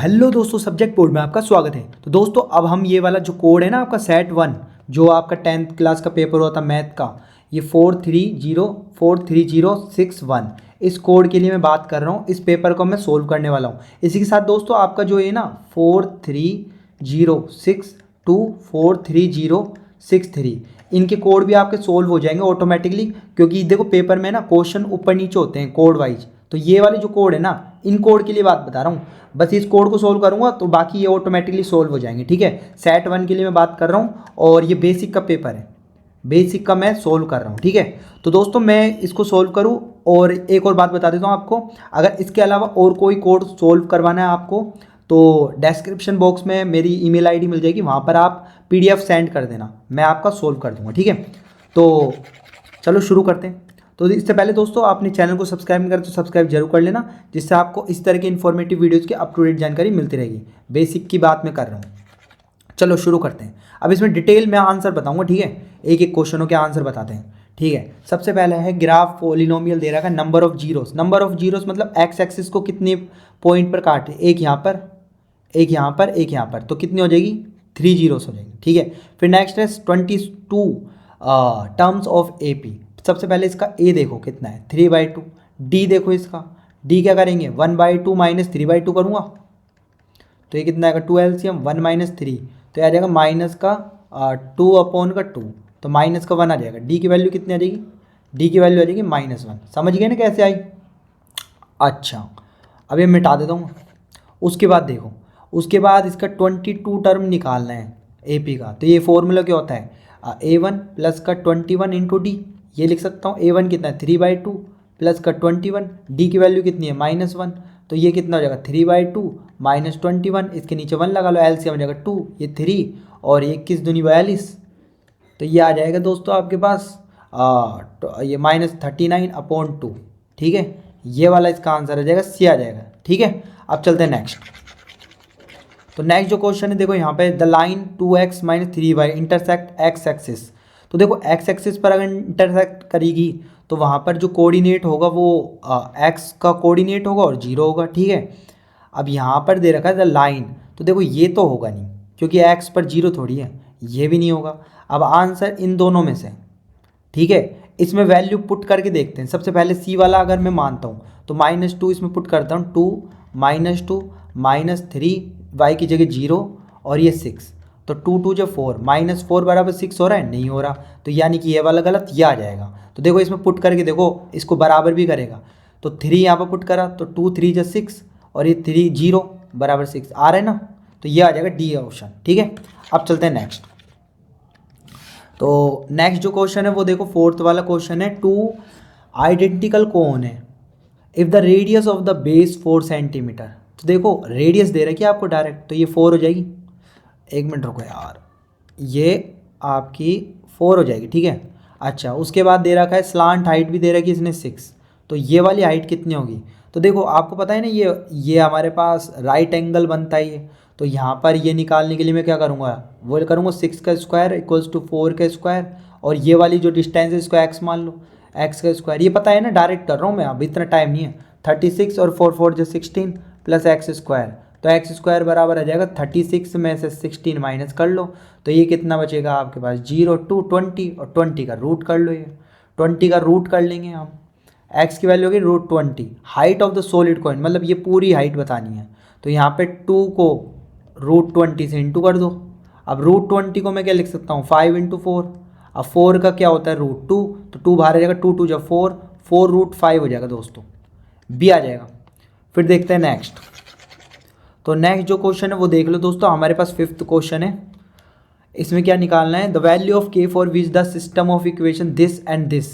Hello दोस्तों, subject board में आपका स्वागत है। तो दोस्तों अब हम ये वाला जो कोड है ना आपका सेट 1 जो आपका 10th क्लास का पेपर होता मैथ का, ये 43046 1 इस कोड के लिए मैं बात कर रहा हूँ। इस पेपर को मैं सोल्व करने वाला हूँ। इसी के साथ दोस्तों आपका जो है ना 43062430063 इनके कोड भी आपके सोल्व हो जाएंगे ऑटोमेटिकली, क्योंकि देखो पेपर में ना क्वेश्चन ऊपर नीचे होते हैं कोड वाइज। तो ये वाले जो कोड है ना, इन कोड के लिए बात बता रहा हूँ। बस इस कोड को सोल्व करूंगा तो बाकी ये ऑटोमेटिकली सोल्व हो जाएंगे। ठीक है, सेट 1 के लिए मैं बात कर रहा हूँ और ये बेसिक का पेपर है, बेसिक का मैं सोल्व कर रहा हूँ। ठीक है, तो दोस्तों मैं इसको सोल्व करूँ और एक और बात बता देता हूँ आपको, अगर इसके अलावा और कोई कोड सोल्व करवाना है आपको तो डिस्क्रिप्शन बॉक्स में मेरी ईमेल आईडी मिल जाएगी, वहाँ पर आप पीडीएफ सेंड कर देना, मैं आपका सोल्व कर दूँगा। ठीक है, तो चलो शुरू करते हैं। तो इससे पहले दोस्तों आपने चैनल को सब्सक्राइब नहीं करा तो सब्सक्राइब जरूर कर लेना, जिससे आपको इस तरह की इन्फॉर्मेटिव वीडियोज़ की अप टू डेट जानकारी मिलती रहेगी। बेसिक की बात मैं कर रहा हूँ। चलो शुरू करते हैं। अब इसमें डिटेल में आंसर बताऊंगा। ठीक है, एक एक क्वेश्चनों के आंसर बताते हैं। ठीक है, सबसे पहला है ग्राफ पॉलिनोमियल दे रखा है number of zeros. Number of zeros मतलब एक्स एक्सिस को कितने पॉइंट पर काटे, एक यहाँ पर, एक यहाँ पर, एक यहाँ पर, तो कितनी हो जाएगी 3 जीरोस हो जाएगी। ठीक है, फिर नेक्स्ट है 22 टर्म्स ऑफ ए पी। सबसे पहले इसका ए देखो कितना है 3/2। डी देखो इसका, डी क्या करेंगे 1/2 माइनस 3/2 करूँगा तो ये कितना आएगा 2 एलसीएम 1 माइनस 3, तो ये आ जाएगा माइनस का 2/2, तो माइनस का 1 आ जाएगा। डी की वैल्यू कितनी आ जाएगी, डी की वैल्यू आ जाएगी -1। समझ गए ना कैसे आई। अच्छा, अब ये मिटा देता हूँ। उसके बाद देखो, उसके बाद इसका 22 टर्म निकालना है ए पी का। तो ये फॉर्मूला क्या होता है A1 प्लस का 21 इंटू डी। ये लिख सकता हूँ A1 कितना है 3/2 प्लस का 21, डी की वैल्यू कितनी है -1, तो ये कितना हो जाएगा 3/2 माइनस 21, इसके नीचे 1 लगा लो, एलसीएम हो जाएगा 2, ये 3 और 21 दूनी 42, तो ये आ जाएगा दोस्तों आपके पास ये -39/2। ठीक है, ये वाला इसका आंसर आ जाएगा, सी आ जाएगा। ठीक है, अब चलते हैं नेक्स्ट। तो नेक्स्ट जो क्वेश्चन है देखो यहाँ पे the line 2x - 3y intersect x axis. तो देखो एक्स एक्सिस पर अगर इंटरसेक्ट करेगी तो वहाँ पर जो कोऑर्डिनेट होगा वो एक्स का कोऑर्डिनेट होगा और 0 होगा। ठीक है, अब यहाँ पर दे रखा है द लाइन, तो देखो ये तो होगा नहीं क्योंकि एक्स पर 0 थोड़ी है, ये भी नहीं होगा। अब आंसर इन दोनों में से, ठीक है, इसमें वैल्यू पुट करके देखते हैं। सबसे पहले सी वाला अगर मैं मानता हूँ तो -2 इसमें पुट करता हूँ, 2 -2 -3 y की जगह 0 और ये 6, तो 2 2 जब 4 -4 बराबर 6 हो रहा है, नहीं हो रहा, तो यानी कि ये वाला गलत, ये आ जाएगा। तो देखो इसमें पुट करके देखो, इसको बराबर भी करेगा, तो 3 यहाँ पर पुट करा तो 2 3 जा 6 और ये 3 0 बराबर 6 आ रहा है ना, तो ये आ जाएगा डी ऑप्शन। ठीक है, अब चलते हैं नेक्स्ट। तो नेक्स्ट जो क्वेश्चन है वो देखो फोर्थ वाला क्वेश्चन है, 2 आइडेंटिकल कोन है if the radius of the base 4 centimetre. तो देखो रेडियस दे रखी है आपको डायरेक्ट, तो ये 4 हो जाएगी। एक मिनट रुको यार, ये आपकी 4 हो जाएगी। ठीक है, अच्छा उसके बाद दे रखा है स्लांट हाइट भी दे रखी है इसने 6, तो ये वाली हाइट कितनी होगी। तो देखो आपको पता है ना ये हमारे पास राइट एंगल बनता है ये, तो यहाँ पर ये निकालने के लिए मैं क्या करूँगा, वो करूँगा 6 का स्क्वायर इक्वल्स टू 4 का स्क्वायर, और ये वाली जो डिस्टेंस है इसको एक्स मान लो, एक्स का स्क्वायर, ये पता है ना, डायरेक्ट कर रहा हूँ मैं, अब इतना टाइम नहीं है। 36 और 4 4 जो 16 प्लस एक्स स्क्वायर, तो एक्स स्क्वायर बराबर आ जाएगा 36 में से 16 माइनस कर लो, तो ये कितना बचेगा आपके पास 0 2 20, और 20 का रूट कर लो, ये 20 का रूट कर लेंगे हम, एक्स की वैल्यू होगी √20। Height of the solid coin मतलब ये पूरी हाइट बतानी है, तो यहाँ पे 2 को √20 से इंटू कर दो। अब √20 को मैं क्या लिख सकता हूँ 5 × 4, अब 4 का क्या होता है √2, तो 2 बाहर आ जाएगा, 2 2 जब 4 4√5 हो जाएगा दोस्तों, बी आ जाएगा। फिर देखते हैं नेक्स्ट। तो नेक्स्ट जो क्वेश्चन है वो देख लो दोस्तों, हमारे पास 5th क्वेश्चन है। इसमें क्या निकालना है, द वैल्यू ऑफ के for which the system of equation this and this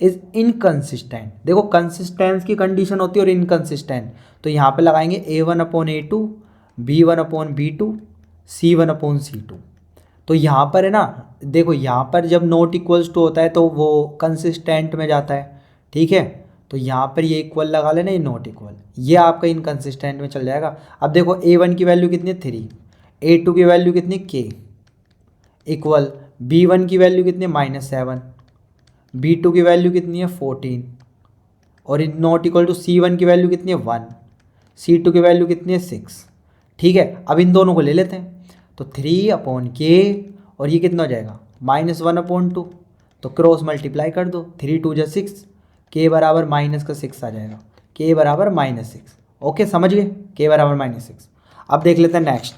is inconsistent. देखो कंसिस्टेंस की कंडीशन होती है और इनकंसिस्टेंट, तो यहाँ पे लगाएंगे A1/A2 B1/B2 C1/C2। तो यहाँ पर है ना, देखो यहाँ पर जब नॉट इक्वल्स टू होता है तो वो कंसिस्टेंट में जाता है। ठीक है, तो यहाँ पर ये इक्वल लगा लेना, ये नॉट इक्वल, ये आपका इनकंसिस्टेंट में चल जाएगा। अब देखो A1 की वैल्यू कितनी है 3, A2 की वैल्यू कितनी है K इक्वल, B1 की वैल्यू कितनी है -7, B2 की वैल्यू कितनी है 14, और नॉट इक्वल टू C1 की वैल्यू कितनी है 1, C2 की वैल्यू कितनी है 6। ठीक है, अब इन दोनों को ले लेते हैं, तो 3/k और ये कितना हो जाएगा -1/2, तो क्रॉस मल्टीप्लाई कर दो, 3 2 6, k बराबर -6 आ जाएगा, k बराबर -6। ओके, समझ गए, k बराबर -6। अब देख लेते हैं नेक्स्ट।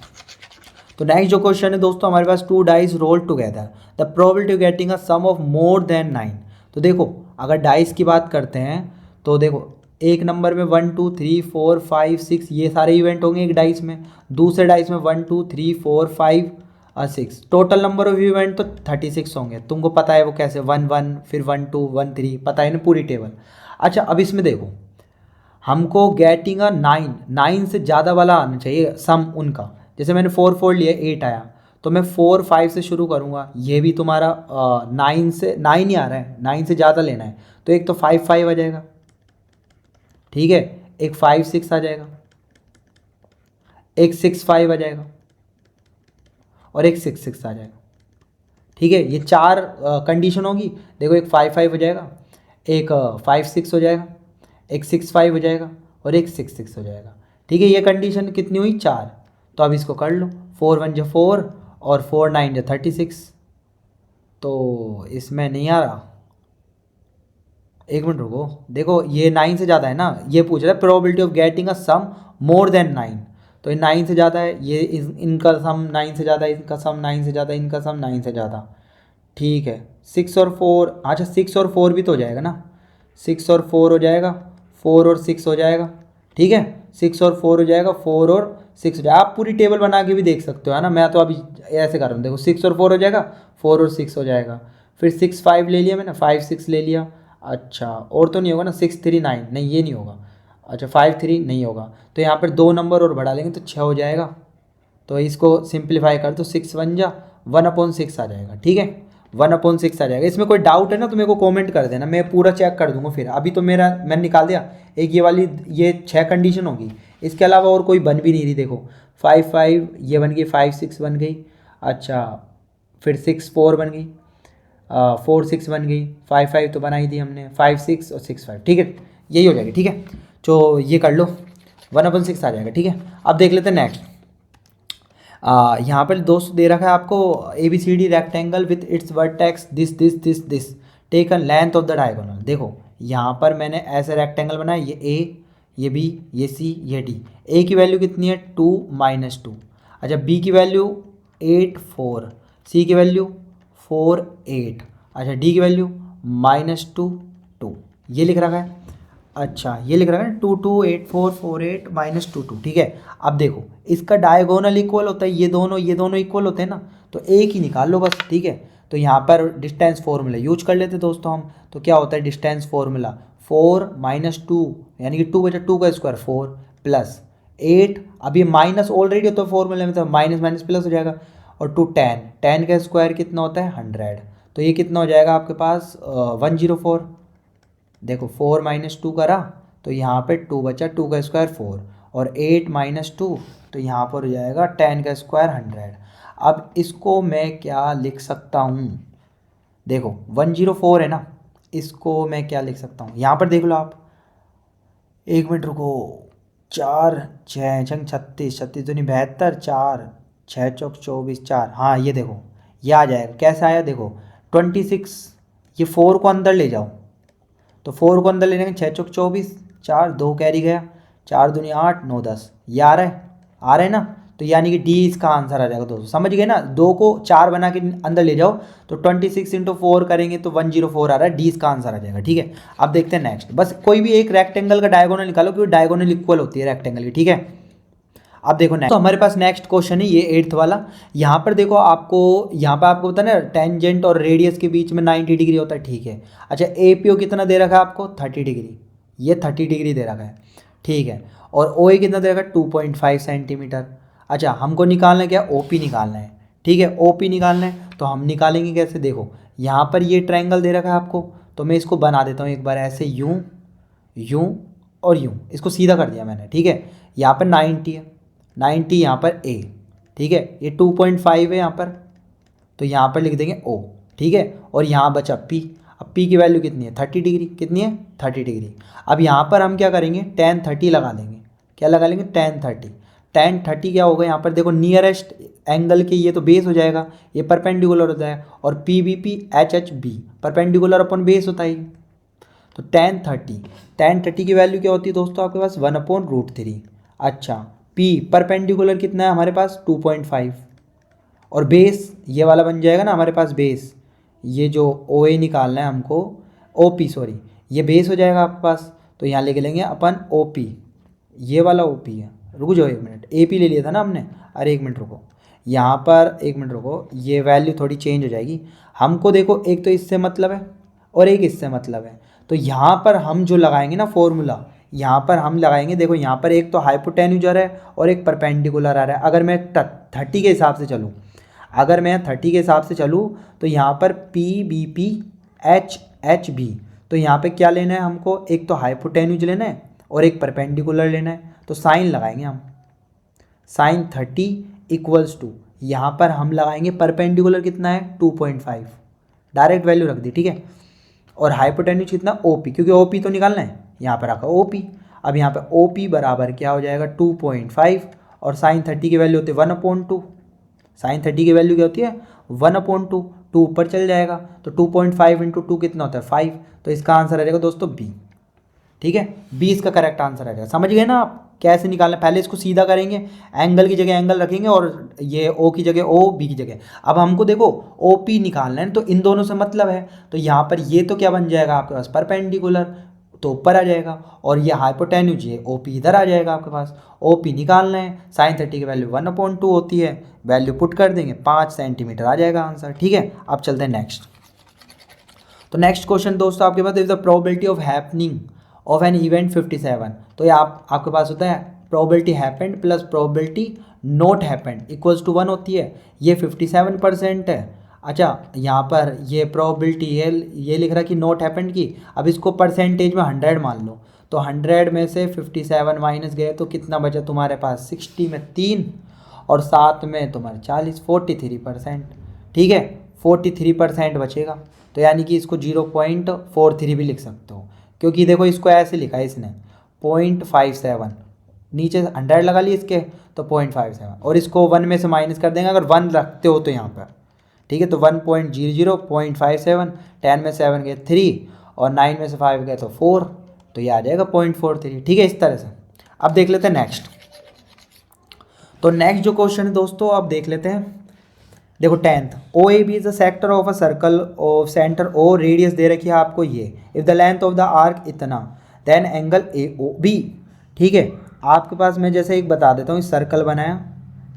तो नेक्स्ट जो क्वेश्चन है दोस्तों हमारे पास, 2 dice roll together, the probability of getting a sum of more than 9। तो देखो अगर डाइस की बात करते हैं तो देखो एक नंबर में 1 2 3 4 5 6 ये सारे इवेंट होंगे एक डाइस में, दूसरे डाइस में 1 2 3 4 5 6, टोटल नंबर ऑफ इवेंट तो 36 होंगे। तुमको पता है वो कैसे, 1 1 फिर 1 2 1 3, पता है ना पूरी टेबल। अच्छा अब इसमें देखो हमको गेटिंग अ 9 से ज़्यादा वाला आना चाहिए सम उनका। जैसे मैंने 4 4 लिया 8 आया, तो मैं 4 5 से शुरू करूँगा, ये भी तुम्हारा 9 से 9 ही आ रहा है, 9 से ज़्यादा लेना है, तो एक तो 5 5 आ जाएगा, ठीक है, एक 5 6 आ जाएगा, एक 6 5 आ जाएगा और एक 6 6 आ जाएगा। ठीक है, ये 4 कंडीशन होगी। देखो एक 5 5 हो जाएगा, एक 5 6 हो जाएगा, एक 6 5 हो जाएगा और एक 6 6 हो जाएगा। ठीक है, ये कंडीशन कितनी हुई 4। तो अब इसको कर लो, 4 1 जा 4 और 4 9 जा 36। तो इसमें नहीं आ रहा, एक मिनट रुको, देखो ये 9 से ज़्यादा है ना, ये पूछ रहा है probability of getting a sum more than 9। तो ये 9 से ज़्यादा है, ये इनका सम 9 से ज़्यादा, इनका सम 9 से ज़्यादा, इनका सम 9 से ज़्यादा। ठीक है, 6 और 4, अच्छा 6 और 4 भी तो हो जाएगा ना, 6 और 4 हो जाएगा, 4 और 6 हो जाएगा। ठीक है, 6 और 4 हो जाएगा, 4 और 6 हो जाएगा। आप पूरी टेबल बना के भी देख सकते हो, है ना, मैं तो अभी ऐसे कर रहा हूँ। देखो 6 और 4 हो जाएगा, 4 और 6 हो जाएगा, फिर 6 5 ले लिया मैंने, 5 6 ले लिया। अच्छा और तो नहीं होगा ना, 6 3 9, नहीं ये नहीं होगा। अच्छा 5 3 नहीं होगा, तो यहाँ पर 2 नंबर और बढ़ा लेंगे तो 6 हो जाएगा। तो इसको सिंप्लीफाई कर दो, 6 1 जा 1/6 आ जाएगा। ठीक है, 1/6 आ जाएगा। इसमें कोई डाउट है ना तो मेरे को कमेंट कर देना, मैं पूरा चेक कर दूंगा। फिर अभी तो मेरा मैंने निकाल दिया, एक ये वाली ये 6 कंडीशन होगी, इसके अलावा और कोई बन भी नहीं रही। देखो 5 5 ये बन गई, 5 6 बन गई, अच्छा फिर 6 4 बन गई, 4 6 बन गई, 5 5 तो बना ही दी हमने, 5 6 और 6 5। ठीक है, यही हो जाएगी। ठीक है, तो ये कर लो, 1/6 आ जाएगा। ठीक है, अब देख लेते हैं नेक्स्ट। यहाँ पर दोस्त दे रखा है आपको ABCD rectangle with its vertex this this this this taken length of the diagonal. देखो यहाँ पर मैंने ऐसे रेक्टेंगल बनाया, ये A, ये B, ये C, ये D। A की वैल्यू कितनी है 2 -2, अच्छा B की वैल्यू 8 4, C की वैल्यू 4 8, अच्छा D की वैल्यू -2 2, ये लिख रखा है। अच्छा ये लिख रहा है 2 2 8 4 4 8 -2 2। ठीक है, अब देखो इसका डायगोनल इक्वल होता है, ये दोनों इक्वल होते हैं ना, तो एक ही निकाल लो बस। ठीक है, तो यहाँ पर डिस्टेंस फार्मूला यूज कर लेते हैं दोस्तों हम। तो क्या होता है डिस्टेंस फार्मूला, 4 -2 यानी कि 2 बचा 2 का स्क्वायर 4 प्लस 8, अब ये माइनस ऑलरेडी होता है फॉर्मूले में, तो माइनस माइनस प्लस हो जाएगा, और 2 10, 10 का स्क्वायर कितना होता है 100, तो ये कितना हो जाएगा आपके पास 104। देखो 4 -2 करा तो यहाँ पे 2 बचा, 2 का स्क्वायर 4 और 8 -2, तो यहाँ पर हो जाएगा 10 का स्क्वायर 100। अब इसको मैं क्या लिख सकता हूँ, देखो 104 है ना, इसको मैं क्या लिख सकता हूँ, यहाँ पर देख लो आप, एक मिनट रुको, 4 6 छंग 36, 36 तो नहीं 72, 4 6 चौक 24 4, हाँ ये देखो ये आ जाएगा। कैसे आया देखो 26, ये 4 को अंदर ले जाओ, तो 4 को अंदर ले जाएंगे, 6 चौक 24, 4 2 कैरी गया, 4 दूनी 8 9 10, ये आ रहा है ना, तो यानी कि डी इसका आंसर आ जाएगा दोस्तों। समझ गए ना, 2 को 4 बना के अंदर ले जाओ तो 26 × 4 करेंगे तो 104 आ रहा है, डी इसका आंसर आ जाएगा। ठीक है, अब देखते हैं नेक्स्ट। बस कोई भी एक रेक्टेंगल का डायगोनल निकालो, क्योंकि डायगोनल इक्वल होती है रेक्टेंगल की। ठीक है, अब देखो नेक्स्ट, तो हमारे पास नेक्स्ट क्वेश्चन है ये 8th वाला। यहाँ पर देखो आपको, यहाँ पर आपको पता है ना टेंजेंट और रेडियस के बीच में 90 डिग्री होता है। ठीक है, अच्छा APO कितना दे रखा है आपको 30 डिग्री, ये 30 डिग्री दे रखा है। ठीक है, और OA कितना दे रखा है 2.5 सेंटीमीटर। अच्छा हमको निकालना है क्या, OP निकालना है। ठीक है, OP निकालना है, तो हम निकालेंगे कैसे, देखो यहाँ पर ये ट्रायंगल दे रखा है आपको, तो मैं इसको बना देता हूँ एक बार ऐसे, यूँ यूँ और यूँ, इसको सीधा कर दिया मैंने। ठीक है, यहाँ पर 90 है, 90 यहाँ पर A। ठीक है, ये 2.5 है यहाँ पर, तो यहाँ पर लिख देंगे O। ठीक है, और यहाँ बचा P। अब P की वैल्यू कितनी है 30 डिग्री, कितनी है 30 डिग्री। अब यहाँ पर हम क्या करेंगे tan 30 लगा देंगे, क्या लगा लेंगे tan 30, tan 30 क्या होगा यहाँ पर देखो, नियरेस्ट एंगल के ये तो बेस हो जाएगा, ये परपेंडिकुलर होता है, और P B P H H B perpendicular अपन बेस होता है। तो tan 30 की वैल्यू क्या होती है दोस्तों आपके पास 1/√3। अच्छा, P परपेंडिकुलर कितना है हमारे पास 2.5, और बेस ये वाला बन जाएगा ना हमारे पास बेस, ये जो OA निकालना है हमको, OP सॉरी, ये बेस हो जाएगा आपके पास। तो यहाँ लेके लेंगे अपन OP, ये वाला OP है। रुक जाओ 1 मिनट, AP ले लिया था ना हमने, अरे 1 मिनट रुको, यहाँ पर 1 मिनट रुको, ये वैल्यू थोड़ी चेंज हो जाएगी। हमको देखो एक तो इससे मतलब है और एक इससे मतलब है, तो यहाँ पर हम जो लगाएंगे ना फॉर्मूला, यहाँ पर हम लगाएंगे, देखो यहाँ पर एक तो हाइपोटेन्यूज है और एक परपेंडिकुलर आ रहा है। अगर मैं 30 के हिसाब से चलूँ, अगर मैं 30 के हिसाब से चलूँ तो यहाँ पर P B P H H B, तो यहाँ पे क्या लेना है हमको, एक तो हाइपोटेन्यूज लेना है और एक परपेंडिकुलर लेना है। तो साइन लगाएंगे हम, साइन 30 इक्वल्स टू, यहाँ पर हम लगाएंगे परपेंडिकुलर कितना है 2.5, डायरेक्ट वैल्यू रख दी, ठीक है। और हाइपोटेन्यूज कितना OP, क्योंकि OP तो निकालना है, यहाँ पर रखा OP। अब यहाँ पे OP बराबर क्या हो जाएगा 2.5, और साइन 30 की वैल्यू होती है 1/2। साइन 30 की वैल्यू क्या होती है 1/2, 2 ऊपर चल जाएगा, तो 2.5 इंटू 2 कितना होता है 5। तो इसका आंसर आ जाएगा दोस्तों B, ठीक है, 20 का करेक्ट आंसर आ जाएगा। समझ गए ना आप कैसे निकालना, पहले इसको सीधा करेंगे, एंगल की जगह एंगल रखेंगे और ये O की जगह O, B की जगह। अब हमको देखो OP निकालना है, तो इन दोनों से मतलब है, तो यहाँ पर ये तो क्या बन जाएगा आपके पास परपेंडिकुलर, तो ऊपर आ जाएगा, और ये हाइपोटेन्यूज ये OP इधर आ जाएगा आपके पास। OP निकालना है, साइन 30 की वैल्यू 1/2 होती है, वैल्यू पुट कर देंगे 5 सेंटीमीटर आ जाएगा आंसर, ठीक है। अब चलते हैं नेक्स्ट। तो नेक्स्ट क्वेश्चन दोस्तों आपके पास, is the probability of happening of an event 57। तो ये आपके पास होता है probability happened plus probability not happened equals to 1 होती है, ये 57% है। अच्छा, यहाँ पर ये प्रोबेबिलिटी है, ये लिख रहा है कि नॉट हैपेंड की, अब इसको परसेंटेज में 100 मान लो, तो 100 में से 57 माइनस गए तो कितना बचा तुम्हारे पास, 60 में 3 और 7 में तुम्हारे 40, 43%, ठीक है, 43% बचेगा। तो यानी कि इसको 0.43 भी लिख सकते हो, क्योंकि देखो इसको ऐसे लिखा है इसने 0.57, नीचे 100 लगा ली इसके, तो 0.57, और इसको 1 में से माइनस कर देंगे अगर 1 रखते हो तो यहाँ पर, ठीक है। तो 1.00 0.57, 10 में 7 गए 3 और 9 में से 5 गए तो 4, तो ये आ जाएगा 0.43, ठीक है। इस तरह से अब देख लेते हैं नेक्स्ट। तो नेक्स्ट जो क्वेश्चन है दोस्तों आप देख लेते हैं, देखो 10th, OAB is a sector of a circle of centre O, radius दे रखी है आपको ये, if the length of the arc इतना, देन एंगल AOB, ठीक है। आपके पास मैं जैसे एक बता देता हूँ, इस सर्कल बनाया,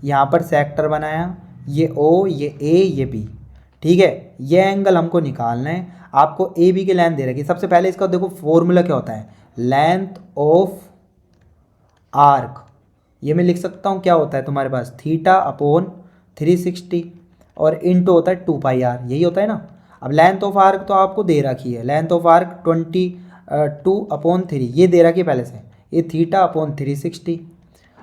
यहाँ पर सेक्टर बनाया, ये O, ये A, ये B, ठीक है। ये एंगल हमको निकालना है, आपको AB की लेंथ दे रखी है। सबसे पहले इसका देखो फॉर्मूला क्या होता है, लेंथ ऑफ आर्क, ये मैं लिख सकता हूँ क्या होता है तुम्हारे पास θ/360, और इंटू होता है 2πr, यही होता है ना। अब लेंथ ऑफ आर्क तो आपको दे रखी है, लेंथ ऑफ आर्क 22/3 ये दे रखी है पहले से, ये θ/360,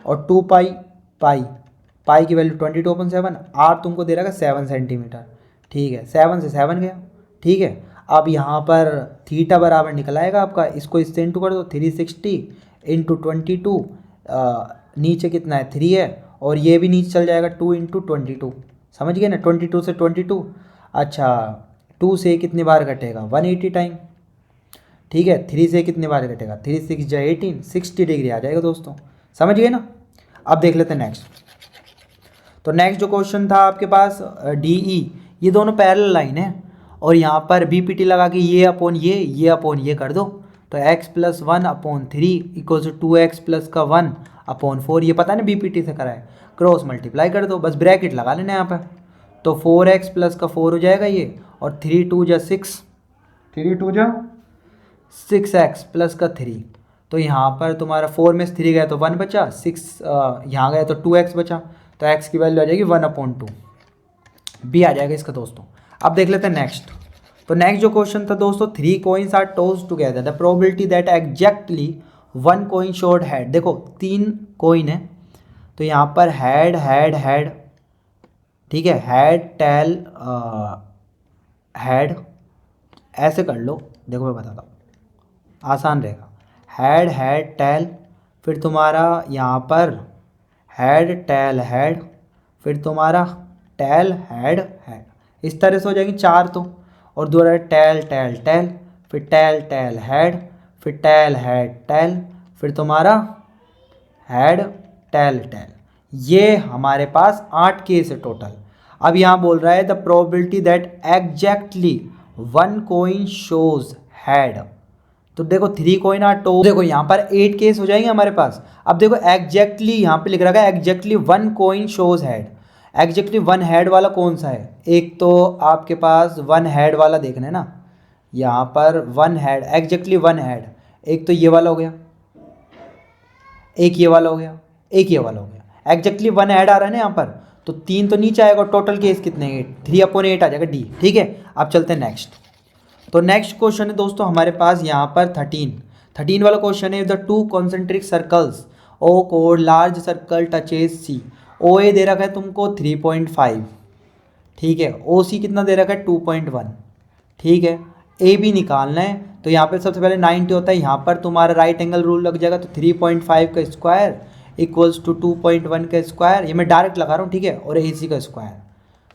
और 2π की वैल्यू 22/7, आर तुमको दे रखा है 7 सेंटीमीटर, ठीक है, 7 से 7 गया, ठीक है। अब यहाँ पर थीटा बराबर निकल आएगा आपका, इसको इससे इंटू कर दो, 360 इंटू 22, नीचे कितना है 3 है, और ये भी नीचे चल जाएगा 2 इंटू 22, समझ गए ना, 22 से 22, अच्छा 2 से कितनी बार कटेगा 180 टाइम, ठीक है। 3 से कितनी बार कटेगा 3 6 जा 18, 60 डिग्री आ जाएगा दोस्तों, समझ गए ना। अब देख लेते हैं नेक्स्ट। तो नेक्स्ट जो क्वेश्चन था आपके पास DE, ये दोनों पैरेलल लाइन है, और यहाँ पर BPT लगा के ये अपॉन ये अपॉन ये कर दो, तो x + 1/3 equals to 2x plus का 1/4, ये पता है ना BPT से करा है, क्रॉस मल्टीप्लाई कर दो, बस ब्रैकेट लगा लेना यहाँ पर, तो 4x प्लस का 4 हो जाएगा ये, और 3 2 जा 6, 3 2 जा 6x प्लस का 3, तो यहाँ पर तुम्हारा 4 में से 3 गया तो 1 बचा, 6 यहाँ गया तो 2x बचा, तो x की वैल्यू आ जाएगी 1/2, B आ जाएगा इसका दोस्तों। अब देख लेते हैं नेक्स्ट। तो नेक्स्ट जो क्वेश्चन था दोस्तों, 3 coins are tossed together, the probability that exactly 1 coin showed head, देखो 3 कोइन है, तो यहाँ पर हेड हेड हेड, ठीक है, हेड टेल हेड, ऐसे कर लो, देखो मैं बताता हूँ आसान रहेगा, हेड हेड टेल, फिर तुम्हारा यहाँ पर हेड टेल हेड, फिर तुम्हारा टेल हेड हेड, इस तरह से हो जाएंगी चार तो। और दोबारा टेल टेल टेल, फिर टेल टेल हेड, फिर टेल हेड टेल, फिर तुम्हारा हेड टेल टेल। ये हमारे पास 8 केस है टोटल। अब यहाँ बोल रहा है the probability that exactly one coin shows head. तो देखो 3 कोइन आर टो, देखो यहाँ पर 8 केस हो जाएंगे हमारे पास। अब देखो एग्जैक्टली यहाँ पे लिख रखा है exactly one coin shows head. Exactly one head वाला कौन सा है? एक तो आपके पास वन हेड वाला देखना है ना, यहाँ पर one head, exactly one head, एक तो ये वाला हो गया, एक ये वाला हो गया, एक ये वाला हो गया। एग्जैक्टली वन हेड आ रहा है ना यहाँ पर, तो 3 तो नीचे आएगा। टोटल केस कितने? 8, 3/8 आ जाएगा डी। ठीक है, अब चलते हैं नेक्स्ट। तो नेक्स्ट क्वेश्चन है दोस्तों हमारे पास यहाँ पर 13 वाला क्वेश्चन है। The two concentric circles O code large circle touches C. O A दे रखा है तुमको 3.5, ठीक है। ओ सी कितना दे रखा है? 2.1, ठीक है। ए भी निकालना है, तो यहाँ पे सबसे पहले 90 होता है, यहाँ पर तुम्हारा राइट एंगल रूल लग जाएगा। तो 3.5 का स्क्वायर इक्वल्स टू 2.1 का स्क्वायर, ये मैं डायरेक्ट लगा रहा हूँ, ठीक है। और ए सी का स्क्वायर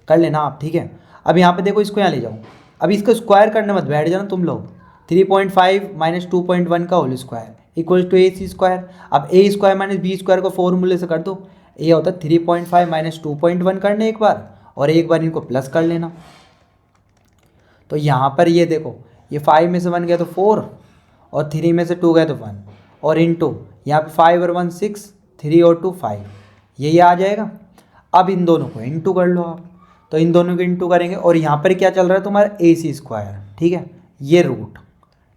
कर लेना आप, ठीक है। अब यहाँ पे देखो इसको यहाँ ले जाओ, अब इसका स्क्वायर करने मत बैठ जाना तुम लोग। 3.5 माइनस 2.1 का whole square equals to a c square. अब a square minus b square को फॉर्मूले से कर दो। ये होता है 3.5 माइनस 2.1 करने एक बार, और एक बार इनको प्लस कर लेना। तो यहाँ पर ये देखो, ये 5 में से 1 गया तो 4, और 3 में से 2 गया तो 1, और इनटू यहाँ पे 5 और 1 6, 3 और 2 5, ये आ जाएगा। अब इन दोनों को इंटू कर लो आप, तो इन दोनों को इंटू करेंगे, और यहाँ पर क्या चल रहा है तुम्हारा? ए सी स्क्वायर, ठीक है, ये रूट,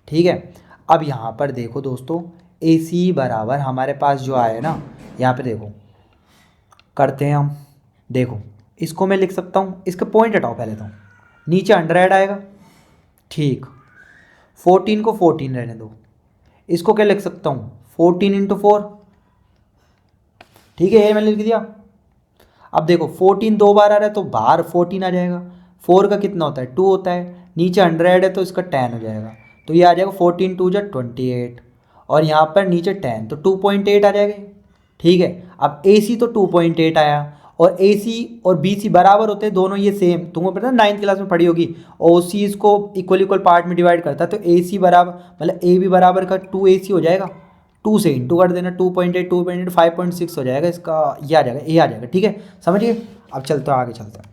ठीक है। अब यहाँ पर देखो दोस्तों, ए सी बराबर हमारे पास जो आया ना, यहाँ पे देखो करते हैं हम। देखो इसको मैं लिख सकता हूँ, इसके पॉइंट हटाओ पहले तो, नीचे 100 आएगा, ठीक। 14 को 14 रहने दो, इसको क्या लिख सकता हूँ? 14 इंटू 4, ठीक है, ये मैंने लिख दिया। अब देखो 14 दो बार आ रहा है तो बाहर 14 आ जाएगा। 4 का कितना होता है? 2 होता है, नीचे 100 है तो इसका 10 हो जाएगा, तो ये आ जाएगा 14 2 जा 28, और यहाँ पर नीचे 10, तो 2.8 आ जाएगा, ठीक है। अब ए सी तो 2.8 आया, और ए सी और बी सी बराबर होते हैं दोनों, ये सेम, तुमको पता है 9th क्लास में पढ़ी होगी। ओ सी इसको इक्वल इक्वल पार्ट में डिवाइड करता है, तो ए सी बराबर मतलब ए बी बराबर का 2 ए सी हो जाएगा, 2 से इंटू कर देना, 2.8 2.8 5.6 हो जाएगा इसका, ये आ जाएगा, ए आ जाएगा, ठीक है, समझिए। अब चलते हैं आगे, चलते हैं।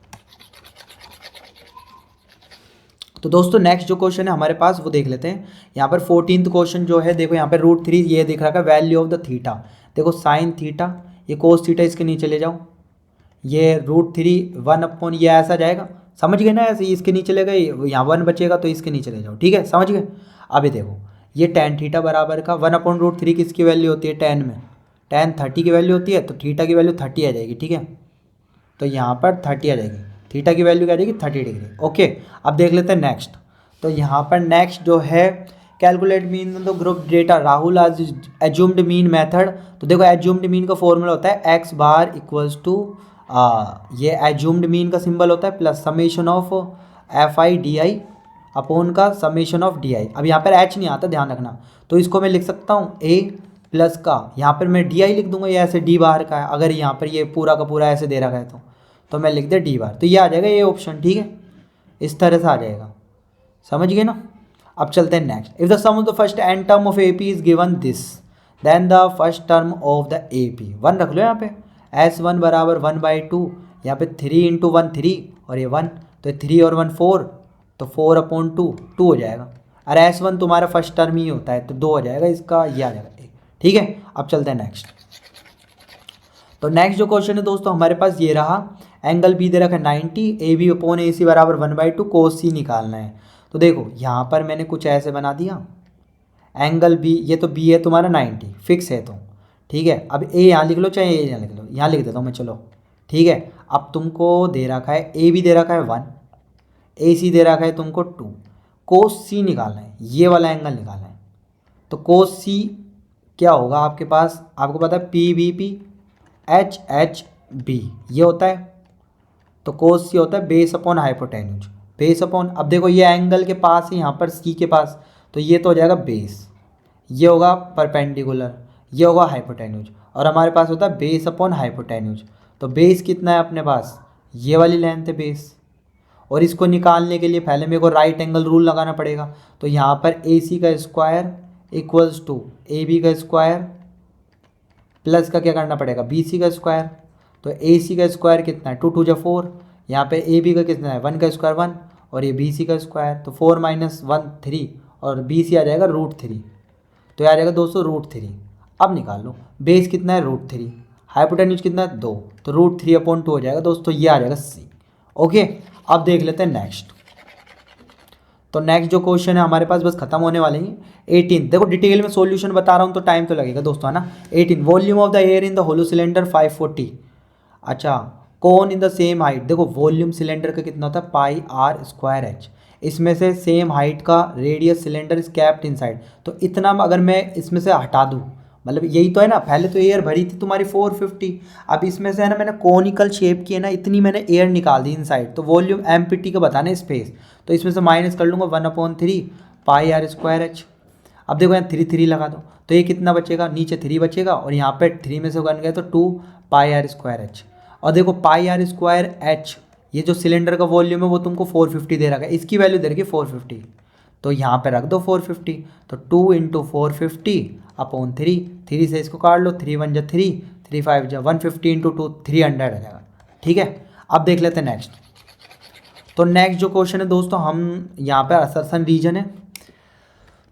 तो दोस्तों नेक्स्ट जो क्वेश्चन है हमारे पास वो देख लेते हैं। यहाँ पर 14th क्वेश्चन जो है, देखो यहाँ पर √3 ये दिख रहा है वैल्यू ऑफ द थीटा। देखो साइन थीटा, ये कोस थीटा, इसके नीचे ले जाओ, ये √3 1/, ये ऐसा जाएगा, समझ गए ना? ऐसे इसके नीचे ले गए, यहाँ 1 बचेगा तो इसके नीचे ले जाओ, ठीक है, समझ गए। अब ये देखो, ये tan थीटा बराबर का 1/√3 किसकी वैल्यू होती है? tan में, tan 30 की वैल्यू होती है, तो थीटा की वैल्यू 30 आ जाएगी, ठीक है। तो यहाँ पर 30 आ जाएगी, थीटा की वैल्यू क्या आ जाएगी? 30 डिग्री, ओके। अब देख लेते हैं नेक्स्ट। तो यहाँ पर नेक्स्ट जो है, calculate mean the group data Rahul आज एज्यूम्ड मीन मेथड। तो देखो एज्यूम्ड मीन का फॉर्मूला होता है x बार इक्वल्स टू, ये एज्यूम्ड मीन का सिंबल होता है plus summation of FI/DI upon का समेशन ऑफ DI। अब यहाँ पर h नहीं आता, ध्यान रखना, तो इसको मैं लिख सकता हूँ a प्लस का, यहाँ पर मैं DI लिख दूंगा, ये ऐसे d बार का है, अगर यहाँ पर ये पूरा का पूरा ऐसे दे रखा है तो मैं लिख दे d बार, तो ये आ जाएगा ये ऑप्शन, ठीक है, इस तरह से आ जाएगा, समझ गए ना। अब चलते हैं next. If the sum of the first and term of AP is given this, then the first term of the AP 1 रख लो यहाँ पे, S1 बराबर 1/2, यहाँ पे 3 × 1 3, और ये 1, तो 3 और 1 4, तो 4/2 2 हो जाएगा। अरे S1 तुम्हारा फर्स्ट टर्म ही होता है, तो 2 हो जाएगा इसका, ये आ जाएगा 1, ठीक है। अब चलते हैं नेक्स्ट। तो नेक्स्ट जो क्वेश्चन है दोस्तों हमारे पास ये रहा, एंगल बी दे रखा है 90, AB/AC बराबर 1/2, कोस सी निकालना है। तो देखो यहाँ पर मैंने कुछ ऐसे बना दिया, एंगल बी, ये तो बी है तुम्हारा 90 फिक्स है, तो ठीक है। अब ए यहाँ लिख लो, चाहे ए यहाँ लिख लो, यहाँ लिख देता हूँ मैं, चलो ठीक है। अब तुमको दे रखा है ए बी दे रखा है 1, ए सी दे रखा है तुमको 2, कोस सी निकालना है, ये वाला एंगल निकालना है। तो कोस सी क्या होगा आपके पास, आपको पता है PBP HHB ये होता है, तो कोस सी होता है base upon hypotenuse, base upon, अब देखो ये एंगल के पास है यहाँ पर सी के पास, तो ये तो हो जाएगा बेस, ये होगा परपेंडिकुलर, ये होगा हाइपोटेन्यूज, और हमारे पास होता है बेस अपॉन हाइपोटेन्यूज। तो बेस कितना है अपने पास, ये वाली लेंथ है बेस, और इसको निकालने के लिए पहले मेरे को राइट एंगल रूल लगाना पड़ेगा। तो यहाँ पर ए सी का square equals to a b का स्क्वायर प्लस का क्या करना पड़ेगा, बी सी का स्क्वायर। तो ए सी का स्क्वायर कितना है, 2 2 जा 4, यहाँ पे ए बी का कितना है 1 का स्क्वायर 1, और ये बी सी का स्क्वायर, तो 4 माइनस 1 3, और बी सी आ जाएगा √3, तो ये आ जाएगा दोस्तों √3। अब निकाल लो, बेस कितना है √3, हाइपोटेन्यूज कितना है 2, तो √3/2 हो जाएगा दोस्तों, ये आ जाएगा सी। ओके, अब देख लेते हैं नेक्स्ट। तो नेक्स्ट जो क्वेश्चन है हमारे पास बस खत्म होने वाले हैं। 18, देखो डिटेल में सॉल्यूशन बता रहा हूँ तो टाइम तो लगेगा दोस्तों, है ना। 18, volume of the air in the hollow cylinder 540। अच्छा, कौन इन द सेम हाइट, देखो वॉल्यूम सिलेंडर का कितना होता है πr²h, इसमें से सेम हाइट का radius cylinder is capped inside. तो इतना अगर मैं इसमें से हटा दूँ, मतलब यही तो है ना, पहले तो एयर भरी थी तुम्हारी 450, अब इसमें से है ना मैंने कॉनिकल शेप की है ना, इतनी मैंने एयर निकाल दी इनसाइड। तो वॉल्यूम एम्प्टी का बताना है स्पेस, तो इसमें से माइनस कर लूँगा 1/3 πr²h। अब देखो यहाँ 3 3 लगा दो, तो ये कितना बचेगा, नीचे 3 बचेगा, और यहाँ पे 3 में से 1 गया तो 2 πr²h। और देखो πr²h, ये जो सिलेंडर का वॉल्यूम है वो तुमको 450 दे रखा है, इसकी वैल्यू दे रखी है 450, तो यहाँ पे रख दो 450। तो 2 × 450/3, 3 से इसको काट लो, 3 1 जा 3, 3 5 जा 150 × 2 300 आ जाएगा। ठीक है, अब देख लेते हैं नेक्स्ट। तो नेक्स्ट जो क्वेश्चन है दोस्तों, हम यहाँ पे असर्शन रीजन है,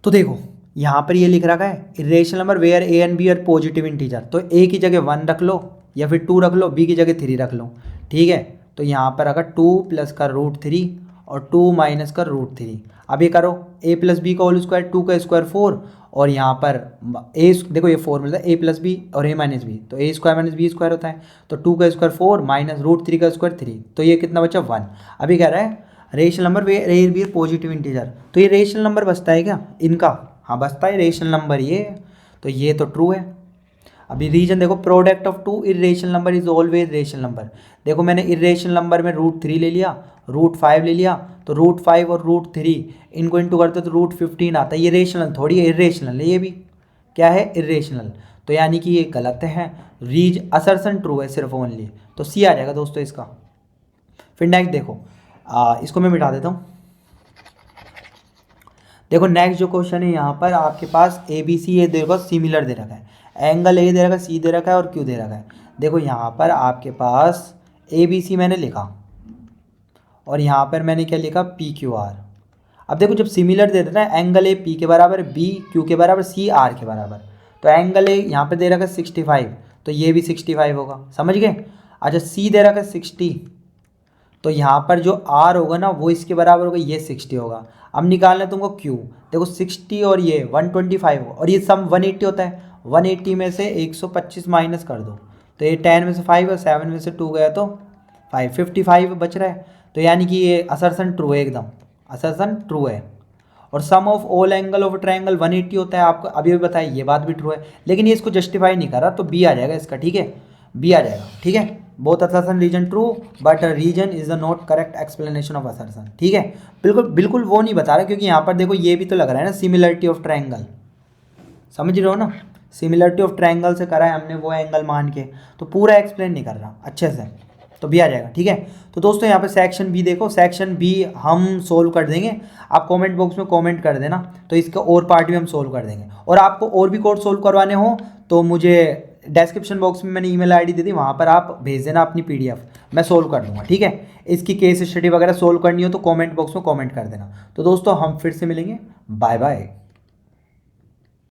तो देखो यहाँ पर ये लिख रखा है irrational number where a and b are positive integer. तो ए की जगह 1 रख लो या फिर 2 रख लो, बी की जगह 3 रख लो। ठीक है, तो यहाँ पर अगर 2 + का √3 और 2 - का √3, अब ये करो a + b का होल स्क्वायर, 2 का स्क्वायर 4, और यहाँ पर a देखो ये 4 मिलता है, a + b और a - b, तो a² - b² होता है, तो 2 का स्क्वायर 4 माइनस √3 का स्क्वायर 3, तो ये कितना बचा 1। अभी कह रहा है rational number where a b positive integer, तो ये रेशनल नंबर बचता है क्या इनका, हाँ बचता है रेशनल नंबर ये, तो ये तो ट्रू है। अभी रीजन देखो, product of 2 irrational number is always rational number. देखो मैंने इरेशनल नंबर में √3 ले लिया, √5 ले लिया, तो √5 और √3 इनको इंटू करते तो √15 आता है। ये रेशनल थोड़ी है, इरेशनल है, ये भी क्या है इरेशनल, तो यानी कि ये गलत है। असर्शन ट्रू है सिर्फ ओनली, तो सी आ जाएगा दोस्तों इसका। फिर नेक्स्ट देखो, इसको मैं मिटा देता हूँ। देखो नेक्स्ट जो क्वेश्चन है यहाँ पर आपके पास ABC ये देखो सिमिलर दे रखा है, एंगल ए दे रखा है, सी दे रखा है और क्यू दे रखा है। देखो यहाँ पर आपके पास ABC मैंने लिखा और यहाँ पर मैंने क्या लिखा PQR। अब देखो जब सिमिलर दे देता है, एंगल ए P के बराबर, B Q के बराबर, C R के बराबर, तो एंगल ए यहाँ पे दे रखा है 65, तो ये भी 65 होगा, समझ गए। अच्छा C दे रखा है 60, तो यहाँ पर जो R होगा ना वो इसके बराबर होगा, ये 60 होगा। अब निकालना है तुमको Q, देखो 60 और ये 125 होगा, और ये सम 180 होता है, 180 में से 125 माइनस कर दो, तो ये 10 में से 5 और 7 में से 2 गया तो 5, 55 बच रहा है। तो यानी कि ये असर्शन ट्रू है, एकदम असर्शन ट्रू है। और sum of all angle of triangle 180 होता है, आपको अभी बताया, ये बात भी ट्रू है, लेकिन ये इसको जस्टिफाई नहीं कर रहा, तो बी आ जाएगा इसका। ठीक है, बी आ जाएगा। ठीक है, both assertion reason true but reason is the not correct explanation of assertion. ठीक है, बिल्कुल बिल्कुल वो नहीं बता रहा, क्योंकि यहाँ पर देखो ये भी तो लग रहा है ना सिमिलरिटी ऑफ ट्रायंगल, समझ रहे हो ना, सिमिलरिटी ऑफ ट्रायंगल से करा है हमने वो एंगल मान के, तो पूरा एक्सप्लेन नहीं कर रहा अच्छे से, तो भी आ जाएगा। ठीक है, तो दोस्तों यहाँ पे सेक्शन बी देखो, सेक्शन बी हम सोल्व कर देंगे, आप कमेंट बॉक्स में कमेंट कर देना, तो इसका और पार्ट भी हम सोल्व कर देंगे। और आपको और भी कोड सोल्व करवाने हो तो मुझे डिस्क्रिप्शन बॉक्स में मैंने ईमेल आईडी दे दी, वहाँ पर आप भेज देना अपनी PDF, मैं सोल्व कर दूँगा। ठीक है, इसकी केस स्टडी वगैरह सोल्व करनी हो तो कमेंट बॉक्स में कमेंट कर देना। तो दोस्तों हम फिर से मिलेंगे, बाय बाय।